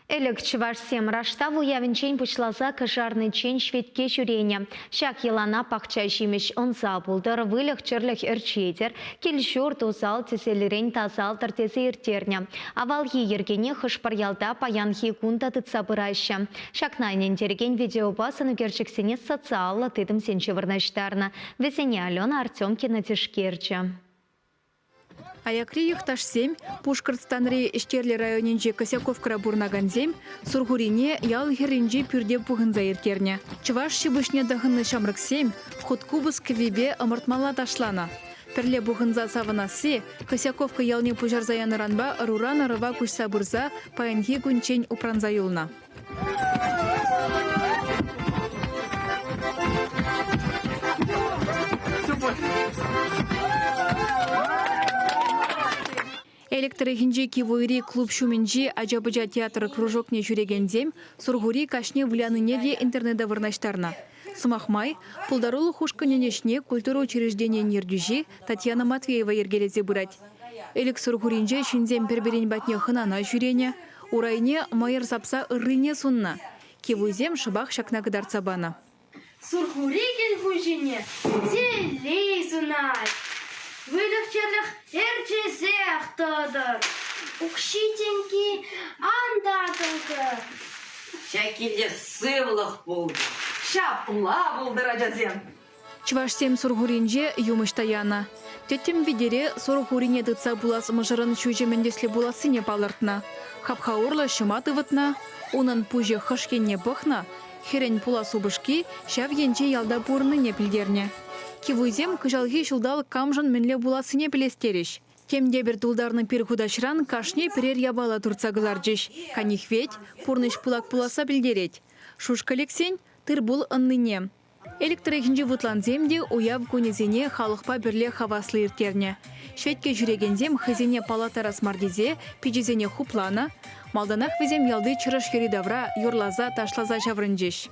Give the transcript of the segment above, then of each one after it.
Элек чывашсем раштаву явинчен пучлаза кыжарный чен шветке жүрене. Шак елана пақча жимеш онса булдыр, вылық чырлық үрчедер, келшур тузал тезелерен тазалтыр тезе иртерне. Авал ергене хышпар ялда паян гунда тытса бұрайшы. Шакнайнен терген видеобасын үгерчіксене социалы тыдым сенче вырнаштарна. Везене Алена Артемкина тишкерчі. Аякри юхташ-7, Пушкарстанри Ишкерли районинже Косяковкара бурнаганзем, Сургурине ял херинже пюрде пугынза еркерне. Чываш шибышне дағынны шамрық-7, Хуткубыс квебе ымыртмала ташлана. Перле бухынза саванасы, Косяковка ялне пужарзаяны ранба рурана рыва кушса бұрза паянхи күнчен упранза юлна. Электрохинже кивойри клуб шуменжи Ажабыжа театр кружокне жүрегензем, Сургури кашне вляныневе интернета вырнаштарна. Сумахмай, пулдарулы хушканенешне культура учреждения нердюжи Татьяна Матвеева ергелезе бұрать. Элек Сургуринже шүнзем перберен батне хынана жүрене, урайне майыр запса ырыне сунна. Кивойзем шыбақ шакна кыдарца бана. Сургури келгужине телей сунай. Вылегчерлих эрчесе ахтадыр. Укшитенки андатылды. Шакилде сывлық болды. Шапла болды раджазем. Чывашсем Сургуринже юмыштаяна. Тетем видере Сургурине дыца булас мыжырын шүжемендесле буласыне палыртна. Хапхаурла шыматывытна, унын пуже хышкенне бұхна, херен пуласу бышки, шав енче ялда бурныне пілдерне. Кивуйзем кыжалги шулдал камжын менле буласыне пелестереш. Темде бір дулдарны пир худашран кашне перер ябала турцагылар жеш. Каних ведь пурныш пулак пуласа білдерет. Шушкалексен тыр бул ынныне. Электрехинжи вутланземде уяв кунезене халықпа бірле хаваслы иртерне. Шветке жүрегензем хызене палата расмардезе, пижезене хуплана, малданақ везем ялды чырыш херидавра, юрлаза, ташлаза жаврынжеш.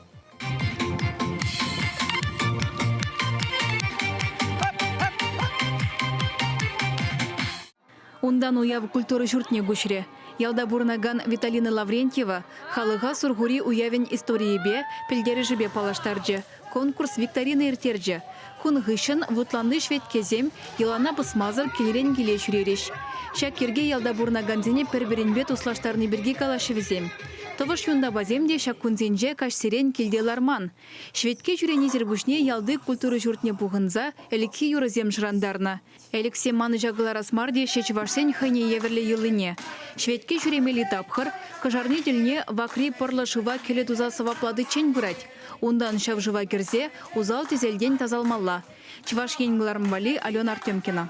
Ундан уяв культуры журтне гушре. Ялда бурнаган Виталина Лаврентьева халыға Сургури уявен историебе, пілдері жібе палаштарджы. Конкурс викторина иртерджі. Хун ғышын вутланды шветкезем елана бысмазыр келерен келе жүререш. Шакерге ялда бурнагандзене перберенбе туслаштарны бірге калашы візем. Тывыш юнда баземде шаккунзенже кашсерен келделарман. Шветке жүрені зергушне ялды культуры журтне бұғынза әлекхи юрызем жырандарна. Әлексе маны жағылар асмарде шечвашсен хайне еверле йылыне. Шветке жүремели тапхыр, кажарны делне вакри пырлы шыва келе туза саваплады чен бұрать. Ундан шав жыва керзе, узал тезелден тазалмалла. Чываш енгіларым вали Алена Артемкина.